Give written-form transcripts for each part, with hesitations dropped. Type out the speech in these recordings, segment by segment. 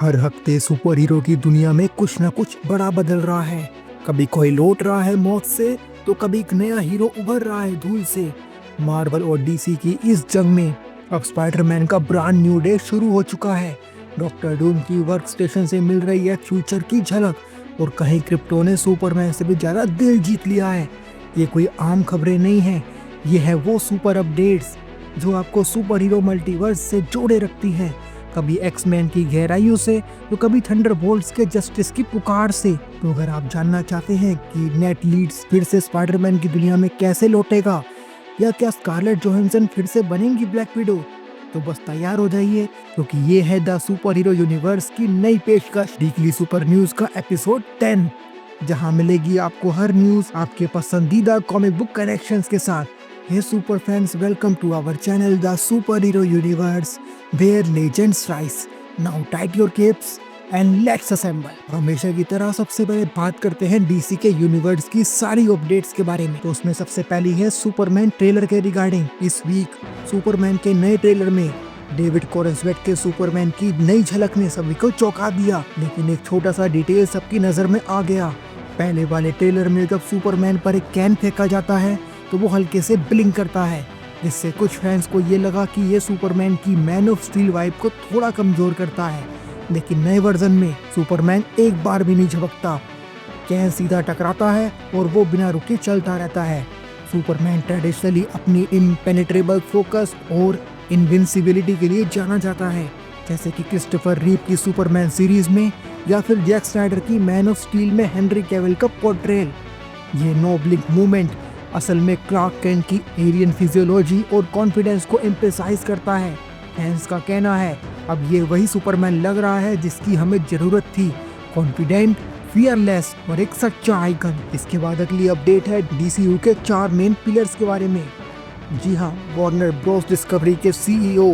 हर हफ्ते super hero की दुनिया में कुछ न कुछ बड़ा बदल रहा है। कभी कोई लौट रहा है मौत से, तो कभी एक नया हीरो उभर रहा है धूल से। मार्वल और डीसी की इस जंग में अब स्पाइडरमैन का ब्रांड न्यू डे शुरू हो चुका है। डॉक्टर डूम की वर्क स्टेशन से मिल रही है फ्यूचर की झलक, और कहीं क्रिप्टो ने सुपरमैन से भी ज्यादा दिल जीत लिया है। ये कोई आम खबरें नहीं है, ये है वो सुपर अपडेट्स जो आपको सुपर हीरो मल्टीवर्स से जोड़े रखती है। कभी एक्समैन की गहराइयों से, तो कभी थंडरबोल्ट्स के जस्टिस की पुकार से। तो अगर आप जानना चाहते हैं कि नेट लीड्स फिर से स्पाइडरमैन की दुनिया में कैसे लौटेगा, या क्या स्कारलेट जोहानसन फिर से बनेंगी ब्लैक विडो, तो बस तैयार हो जाइए, क्योंकि ये है द सुपर हीरो यूनिवर्स की नई पेशकश, वीकली सुपर न्यूज का एपिसोड 10, जहां मिलेगी आपको हर न्यूज आपके पसंदीदा कॉमिक बुक कनेक्शंस के साथ। Hey super fans, welcome to our channel The Superhero Universe, where legends rise. Now tight your capes and let's assemble. हमेशा की तरह सबसे पहले बात करते हैं डीसी के यूनिवर्स की सारी अपडेट्स के बारे में। तो उसमें सबसे पहली है सुपरमैन ट्रेलर के रिगार्डिंग। इस वीक सुपरमैन के नए ट्रेलर में डेविड कोरेंसवेट के सुपरमैन की नई झलक ने सभी को चौंका दिया, लेकिन एक छोटा सा डिटेल सबकी नजर में आ गया। पहले वाले ट्रेलर में जब सुपरमैन पर एक कैन फेंका जाता है, तो वो हल्के से ब्लिंक करता है, जिससे कुछ फैंस को ये लगा कि ये सुपरमैन की मैन ऑफ स्टील वाइब को थोड़ा कमजोर करता है। लेकिन नए वर्जन में सुपरमैन एक बार भी नहीं झपकता, कैन सीधा टकराता है और वो बिना रुके चलता रहता है। सुपरमैन ट्रेडिशनली अपनी इम्पेनेट्रेबल फोकस और इनविंसिबिलिटी के लिए जाना जाता है, जैसे कि क्रिस्टोफर रीव की सुपरमैन सीरीज में, या फिर जैक स्नाइडर की मैन ऑफ स्टील में हेनरी कैविल का पोर्ट्रेल। ये नो ब्लिंक मूवमेंट असल में क्लार्क केंट की एलियन फिजियोलॉजी और कॉन्फिडेंस को एम्फेसाइज करता है। फैंस का कहना है अब ये वही सुपरमैन लग रहा है जिसकी हमें जरूरत थी, कॉन्फिडेंट, फियरलेस और एक सच्चा आइकन। इसके बाद अगली अपडेट है डीसीयू के 4 मेन पिलर्स के बारे में। जी हाँ, वार्नर ब्रोस डिस्कवरी के सीईओ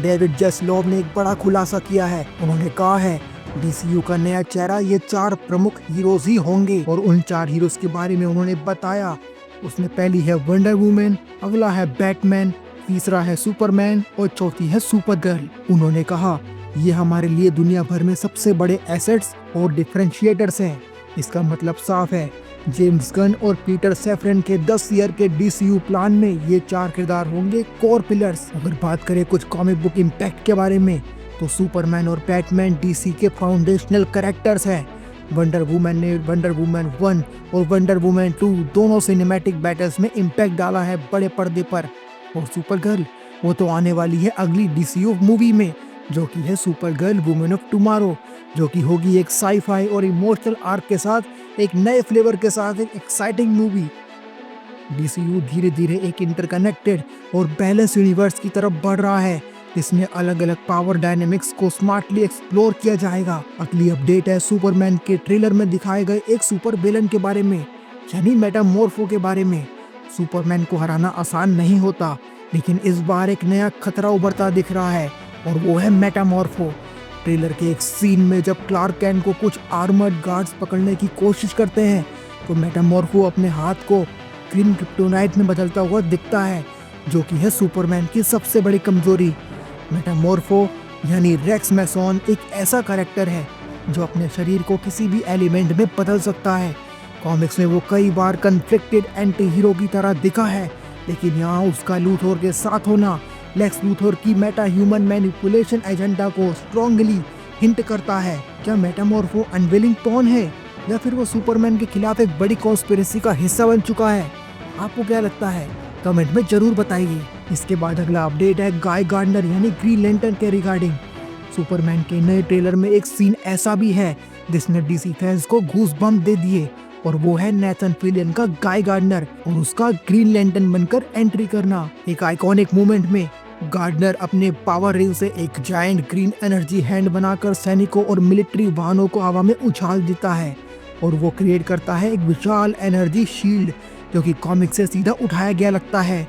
डेविड जसलोव ने एक बड़ा खुलासा किया है। उन्होंने कहा है डीसीयू का नया चेहरा ये 4 प्रमुख हीरोज ही होंगे, और उन 4 हीरोज के बारे में उन्होंने बताया। उसमें पहली है वंडर वुमन, अगला है बैटमैन, तीसरा है सुपरमैन और चौथी है सुपरगर्ल। उन्होंने कहा ये हमारे लिए दुनिया भर में सबसे बड़े एसेट्स और डिफरेंशिएटर्स हैं। इसका मतलब साफ है, जेम्स गन और पीटर सैफरन के 10 ईयर के डीसीयू प्लान में ये 4 किरदार होंगे कोर पिलर्स। अगर बात करें कुछ कॉमिक बुक इम्पैक्ट के बारे में, तो सुपरमैन और बैटमैन डीसी के फाउंडेशनल कैरेक्टर्स हैं। वंडर वुमन ने वंडर वुमन 1 और वंडर वुमन 2 दोनों सिनेमैटिक बैटल्स में इम्पैक्ट डाला है बड़े पर्दे पर। और सुपरगर्ल वो तो आने वाली है अगली डीसीयू मूवी में, जो कि है सुपरगर्ल वुमेन ऑफ टुमारो, जो कि होगी एक साईफाई और इमोशनल आर्क के साथ, एक नए फ्लेवर के साथ एक एक्साइटिंग मूवी। डीसीयू धीरे धीरे एक इंटरकनेक्टेड और बैलेंस यूनिवर्स की तरफ बढ़ रहा है, इसमें अलग अलग पावर डायनेमिक्स को स्मार्टली एक्सप्लोर किया जाएगा। अगली अपडेट है सुपरमैन के ट्रेलर में दिखाए गए एक सुपर विलन के बारे में, यानी मेटामॉर्फो के बारे में। सुपरमैन को हराना आसान नहीं होता, लेकिन इस बार एक नया खतरा उभरता दिख रहा है, और वो है मेटामॉर्फो। ट्रेलर के एक सीन में जब क्लार्क कैंट को कुछ आर्मर्ड गार्ड्स पकड़ने की कोशिश करते हैं, तो मेटामॉर्फो अपने हाथ को ग्रीन क्रिप्टोनाइट में बदलता हुआ दिखता है, जो कि है सुपरमैन की सबसे बड़ी कमजोरी। मेटामॉर्फो यानी रेक्स मैसॉन एक ऐसा कैरेक्टर है जो अपने शरीर को किसी भी एलिमेंट में बदल सकता है। कॉमिक्स में वो कई बार कन्फ्लिक्टेड एंटी हीरो की तरह दिखा है, लेकिन यहाँ उसका लूथोर के साथ होना लेक्स लूथोर की मेटा ह्यूमन मैनिपुलेशन एजेंडा को स्ट्रांगली हिंट करता है। क्या मेटामॉर्फो अनविलिंग पॉन है, या फिर वो सुपरमैन के खिलाफ एक बड़ी कॉन्स्पिरेसी का हिस्सा बन चुका है? आपको क्या लगता है? कमेंट में जरूर बताइए। इसके बाद अगला अपडेट है गाय गार्डनर यानी ग्रीन लैंटर्न के रिगार्डिंग। सुपरमैन के नए ट्रेलर में एक सीन ऐसा भी है जिसने डीसी फैंस को गूज बम्प दे दिए, और वो है नेथन फिलियन का गाय गार्डनर और उसका ग्रीन लैंटर्न बनकर एंट्री करना। एक आइकॉनिक मोमेंट में गार्डनर अपने पावर रिंग से एक जायंट ग्रीन एनर्जी हैंड बनाकर सैनिकों और मिलिट्री वाहनों को हवा में उछाल देता है, और वो क्रिएट करता है एक विशाल एनर्जी शील्ड, जो कि कॉमिक से सीधा उठाया गया लगता है।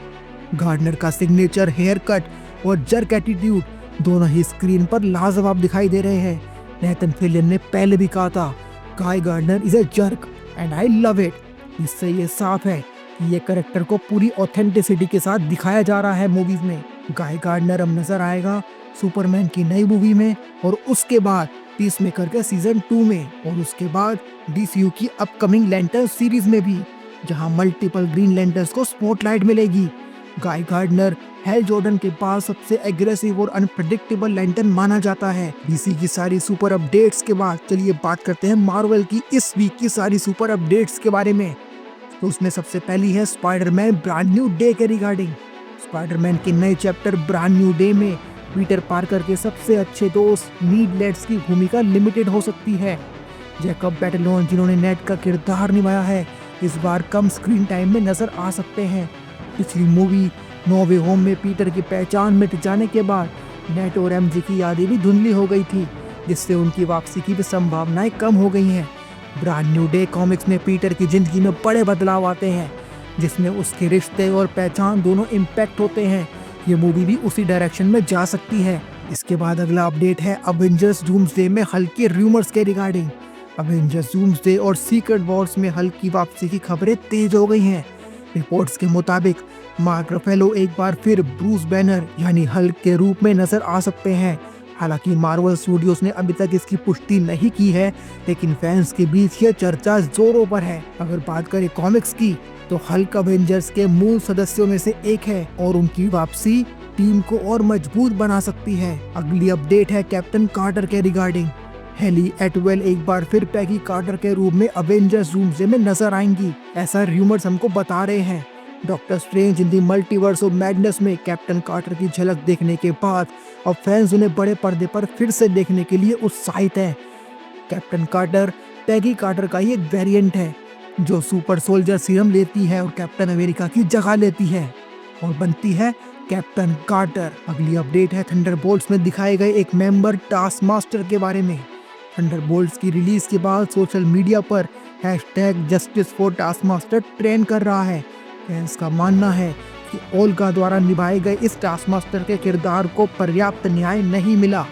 गार्डनर का सिग्नेचर हेयर कट और जर्क एटीट्यूड दोनों ही स्क्रीन पर लाजवाब दिखाई दे रहे हैं। नेथन फिलियन ने पहले भी कहा था, Guy Gardner is a jerk and I love it. इससे ये साफ है कि ये कैरेक्टर को पूरी ऑथेंटिसिटी के साथ दिखाया जा रहा है मूवीज में। गाय गार्डनर अब नजर आएगा सुपरमैन की नई मूवी में, और उसके बाद पीस मेकर के सीजन 2 में, और उसके बाद DCU की अपकमिंग लैंटर्न सीरीज में भी, जहां मल्टीपल ग्रीन लैंटर्न्स को स्पॉटलाइट मिलेगी। गाय गार्डनर हेल जॉर्डन के पास सबसे एग्रेसिव और अनप्रेडिक्टेबल लैंटर्न माना जाता है। डीसी की सारी सुपर अपडेट्स के बाद चलिए बात करते हैं मार्वल की इस वीक की सारी सुपर अपडेट्स के बारे में। तो उसमें सबसे पहली है स्पाइडरमैन ब्रांड न्यू डे के रिगार्डिंग। स्पाइडरमैन के नए चैप्टर ब्रांड न्यू डे में पीटर पार्कर के सबसे अच्छे दोस्त नीड लेट्स की भूमिका लिमिटेड हो सकती है। जैकब बैटलॉन, जिन्होंने नेड का किरदार निभाया है, इस बार कम स्क्रीन टाइम में नजर आ सकते हैं। पिछली मूवी नो वे होम में पीटर की पहचान मिट जाने के बाद नेड और MJ की यादें भी धुंधली हो गई थी, जिससे उनकी वापसी की भी संभावनाएं कम हो गई हैं। ब्रांड न्यू डे कॉमिक्स में पीटर की जिंदगी में बड़े बदलाव आते हैं, जिसमें उसके रिश्ते और पहचान दोनों इम्पैक्ट होते हैं। ये मूवी भी उसी डायरेक्शन में जा सकती है। इसके बाद अगला अपडेट है अवेंजर्स डूम्सडे में हल्के रूमर्स के रिगार्डिंग। अवेंजर्स डूम्सडे और सीक्रेट वॉर्स में हल्क की वापसी की खबरें तेज हो गई हैं। रिपोर्ट्स के मुताबिक मार्क रफेलो एक बार फिर ब्रूस बैनर यानी हल्क के रूप में नजर आ सकते हैं। हालांकि मार्वल स्टूडियोज ने अभी तक इसकी पुष्टि नहीं की है, लेकिन फैंस के बीच यह चर्चा जोरों पर है। अगर बात करें कॉमिक्स की, तो हल्क अवेंजर्स के मूल सदस्यों में से एक है और उनकी वापसी टीम को और मजबूत बना सकती है। अगली अपडेट है कैप्टन कार्टर के रिगार्डिंग। हेली एटवेल एक बार फिर पैगी कार्टर के रूप में अवेंजर्स डूम्सडे में नजर आएंगी, ऐसा र्यूमर्स हमको बता रहे हैं। Doctor strange in the multiverse of madness में कैप्टन कार्टर की झलक देखने के बाद अब फैंस उन्हें बड़े पर्दे पर फिर से देखने के लिए उत्साहित हैं। कैप्टन कार्टर पैगी कार्टर का ही एक वेरिएंट है, जो सुपर सोल्जर सीरम लेती है और कैप्टन अमेरिका की जगह लेती है और बनती है कैप्टन कार्टर। अगली अपडेट है थंडरबोल्ट्स में दिखाए गए एक मेंबर टास्क मास्टर के बारे में। थंडरबोल्ट्स की रिलीज के बाद सोशल मीडिया पर #justice for task master trend कर रहा है। फैंस का मानना है कि ओल्गा द्वारा निभाए गए इस टास्क मास्टर के किरदार को पर्याप्त न्याय नहीं मिला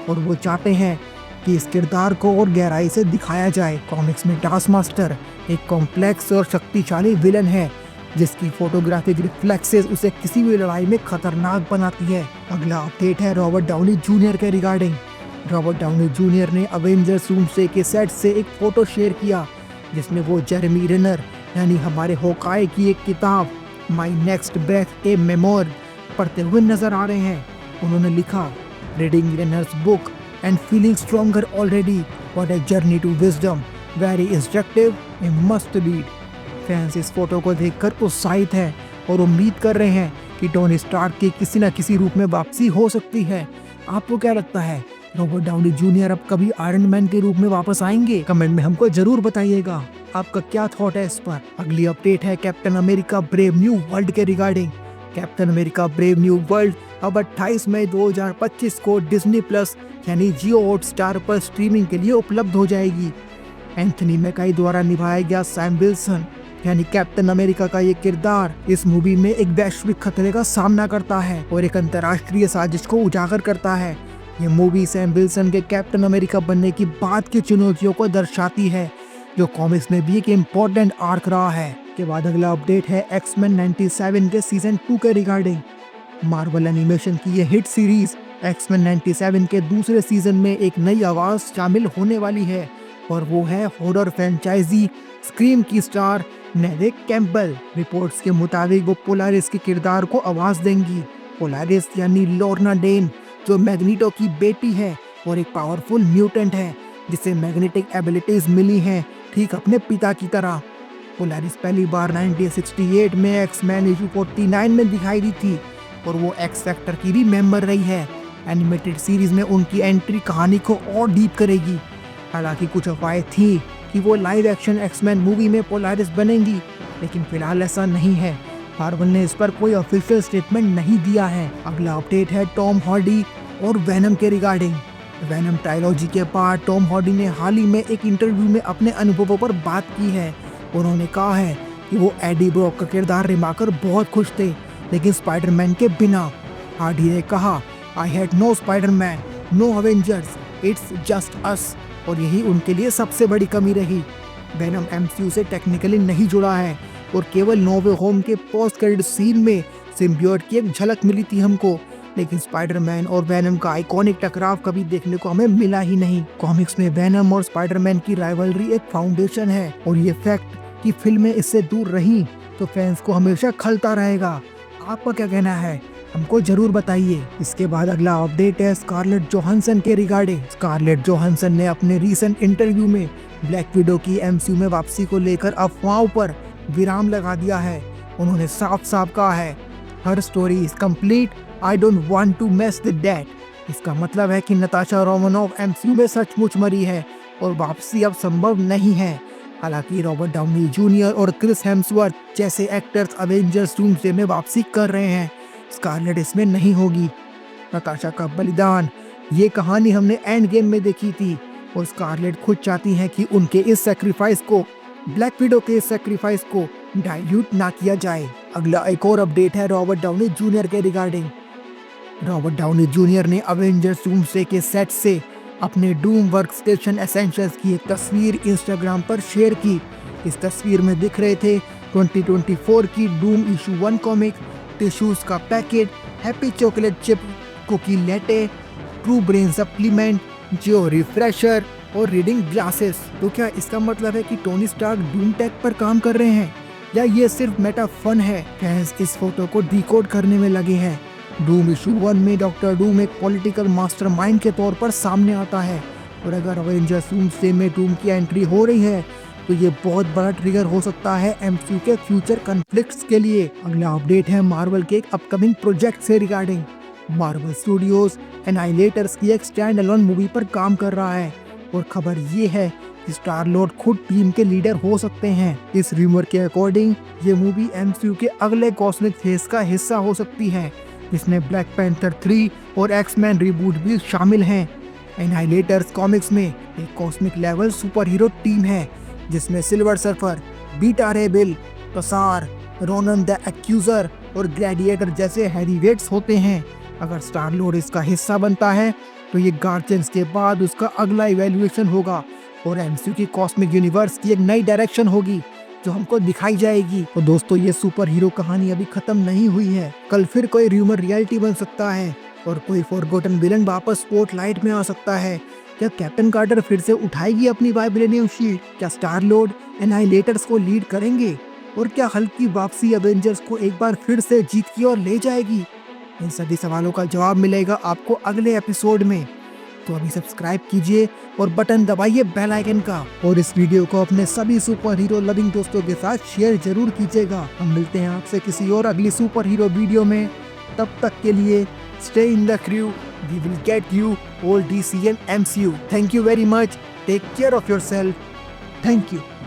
और वो चाहते हैं कि इस किरदार को और गहराई से दिखाया जाए। कॉमिक्स में टास्क मास्टर एक कॉम्प्लेक्स और शक्तिशाली विलन है, जिसकी फोटोग्राफिक रिफ्लेक्सेस उसे किसी भी लड़ाई में खतरनाक बनाती है। अगला अपडेट है रॉबर्ट डाउनी जूनियर के रिगार्डिंग। रॉबर्ट डाउनी जूनियर ने अवेंजर्स डूम्सडे के सेट से एक फोटो शेयर किया, जिसमें वो जेरेमी रेनर यानी हमारे होकाई की एक किताब my next breath a memoir पढ़ते हुए नजर आ रहे हैं। उन्होंने लिखा, reading Renner's book and feeling stronger already, what a journey to wisdom, very instructive, a must read. Fans इस फोटो को देखकर उत्साहित हैं और उम्मीद कर रहे हैं कि टोनी स्टार्क की किसी न किसी रूप में वापसी हो सकती है। आपको क्या लगता है, रॉबर्ट डाउनी जूनियर अब कभी आयरन मैन के रूप में वापस आएंगे? कमेंट में हमको जरूर बताइएगा आपका क्या थॉट है इस पर। अगली अपडेट है Captain America Brave New World के regarding. Captain America Brave New World अब 28 मई 2025 को डिज्नी प्लस यानी जियो हॉटस्टार पर स्ट्रीमिंग के लिए उपलब्ध हो जाएगी। एंथनी मैकाई द्वारा निभाया गया सैम विल्सन यानी कैप्टन अमेरिका का ये किरदार इस मूवी में एक वैश्विक खतरे का सामना करता है और एक अंतर्राष्ट्रीय साजिश को उजागर करता है। ये मूवी सैम विल्सन के कैप्टन अमेरिका बनने की बाद की चुनौतियों को दर्शाती है, जो कॉमिक्स में भी एक इम्पोर्टेंट आर्क रहा है। के बाद अगला अपडेट है एक्समैन 97 के सीजन 2 के रिगार्डिंग। मार्वल एनिमेशन की ये हिट सीरीज एक्समैन 97 के दूसरे सीजन में एक नई आवाज शामिल होने वाली है और वो है हॉरर फ्रेंचाइजी स्क्रीम की स्टार नेवे कैम्पबेल। रिपोर्ट्स के मुताबिक वो पोलारिस के किरदार को आवाज देंगी। पोलारिस यानी लॉर्ना डेन, जो मैग्नीटो की बेटी है और एक पावरफुल म्यूटेंट है जिसे मैग्नेटिक एबिलिटीज मिली हैं ठीक अपने पिता की तरह। पोलारिस पहली बार 1968 में एक्समैन इशू 49 में दिखाई दी थी और वो एक्स फैक्टर की भी मेंबर रही है। एनिमेटेड सीरीज में उनकी एंट्री कहानी को और डीप करेगी। हालांकि कुछ अफवाहें थी कि वो लाइव एक्शन एक्समैन मूवी में पोलारिस बनेंगी, लेकिन फिलहाल ऐसा नहीं है। मार्वल ने इस पर कोई ऑफिशियल स्टेटमेंट नहीं दिया है। अगला अपडेट है टॉम हार्डी और वेनम के रिगार्डिंग। वेनम ट्रायलॉजी के बाद टॉम हार्डी ने हाल ही में एक इंटरव्यू में अपने अनुभवों पर बात की है। उन्होंने कहा है कि वो एडी ब्रॉक का किरदार निभाकर बहुत खुश थे, लेकिन स्पाइडरमैन के बिना। हार्डी ने कहा, I had no Spiderman, no Avengers, it's just us, और यही उनके लिए सबसे बड़ी कमी रही। वेनम MCU से टेक्निकली नहीं जुड़ा है और केवल नो वे होम के पोस्ट क्रेडिट सीन में सिम्बियोट की एक झलक मिली थी हमको, लेकिन स्पाइडरमैन और वैनम का आइकॉनिक टकराव कभी देखने को हमें मिला ही नहीं। कॉमिक्स में वैनम और स्पाइडरमैन की राइवलरी एक फाउंडेशन है और ये फैक्ट कि फिल्में इससे दूर रहीं तो फैंस को हमेशा खलता रहेगा। आपका क्या कहना है, हमको जरूर बताइए। इसके बाद अगला अपडेट है स्कारलेट जोहानसन के रिगार्डिंग। स्कारलेट जोहानसन ने अपने रीसेंट इंटरव्यू में ब्लैक विडो की एमसीयू में वापसी को लेकर अफवाहों पर विराम लगा दिया है। उन्होंने साफ साफ कहा है, हर story is complete, I don't want to mess with that. इसका मतलब है कि नताशा रोमानोफ एमसीयू में सचमुच मरी है और वापसी अब संभव नहीं है। हालांकि रॉबर्ट डाउनी जूनियर और क्रिस हेम्सवर्थ जैसे एक्टर्स अवेंजर्स डूम्सडे में वापसी कर रहे हैं, स्कारलेट इसमें नहीं होगी। नताशा का बलिदान, ये कहानी हमने एंड गेम में देखी थी और स्कारलेट खुद चाहती हैं कि उनके इस सैक्रिफाइस को, ब्लैक विडो के इस सैक्रिफाइस को डाइल्यूट ना किया जाए। अगला एक और अपडेट है रॉबर्ट डाउनी जूनियर के रिगार्डिंग। रॉबर्ट डाउनी जूनियर ने अवेंजर्स डूम्सडे के सेट से अपने डूम वर्कस्टेशन एसेंशियल्स की एक तस्वीर इंस्टाग्राम पर शेयर की। इस तस्वीर में दिख रहे थे 2024 की डूम इशू 1 कॉमिक, टिश्यूज का पैकेट, happy chocolate chip, cookie latte, true brain supplement, Jio refresher और रीडिंग ग्लासेस। तो क्या इसका मतलब है कि टोनी स्टार्क डूम टेक पर काम कर रहे हैं या ये सिर्फ मेटा फन है? फैंस इस फोटो को डिकोड करने में लगे हैं। डूम इशू 1 में डॉक्टर डूम एक पॉलिटिकल मास्टरमाइंड के तौर पर सामने आता है और अगर अवेंजर्स डूम्सडे में डूम की एंट्री हो रही है तो ये बहुत बड़ा ट्रिगर हो सकता है एमसीयू के फ्यूचर कॉन्फ्लिक्ट्स के लिए। अगला अपडेट है मार्वल के एक अपकमिंग प्रोजेक्ट से रिगार्डिंग। मार्वल स्टूडियोज एनाइलेटर्स की एक स्टैंड अलोन मूवी पर काम कर रहा है और खबर ये है कि स्टार लॉर्ड खुद टीम के लीडर हो सकते हैं। इस रूमर के अकॉर्डिंग ये मूवी एमसीयू के अगले कॉस्मिक फेज का हिस्सा हो सकती है, जिसमें ब्लैक पैंथर 3 और एक्स-मैन रिबूट भी शामिल हैं। एनाइलेटर्स कॉमिक्स में एक cosmic level super hero team है जिसमें सिल्वर सर्फर, बीटा रे बिल, कसार, रोनन द एक्यूजर और ग्लैडिएटर जैसे हैवीवेट्स होते हैं। अगर स्टार लॉर्ड इसका हिस्सा बनता है तो ये गार्जियंस के बाद उसका अगला इवैल्यूएशन होगा और एमसीयू की कॉस्मिक यूनिवर्स की एक नई डायरेक्शन होगी जो हमको दिखाई जाएगी। और दोस्तों, ये सुपर हीरो कहानी अभी खत्म नहीं हुई है। कल फिर कोई र्यूमर रियलिटी बन सकता है और कोई फॉरगॉटन विलन वापस स्पॉटलाइट में आ सकता है। क्या कैप्टन कार्टर फिर से उठाएगी अपनी वाइब्रेनियम शील्ड? क्या स्टार लॉर्ड एनाइलेटर्स को लीड करेंगे? और क्या हल्क की वापसी अवेंजर्स को एक बार फिर से जीत की ओर ले जाएगी? इन सभी सवालों का जवाब मिलेगा आपको अगले एपिसोड में। तो अभी सब्सक्राइब कीजिए और बटन दबाइए बेल आइकन का और इस वीडियो को अपने सभी सुपर हीरो लविंग दोस्तों के साथ शेयर जरूर कीजिएगा। हम मिलते हैं आपसे किसी और अगली सुपर हीरो वीडियो में। तब तक के लिए stay in the crew, we will get you all DC and MCU। Thank you very much, take care of yourself, thank you.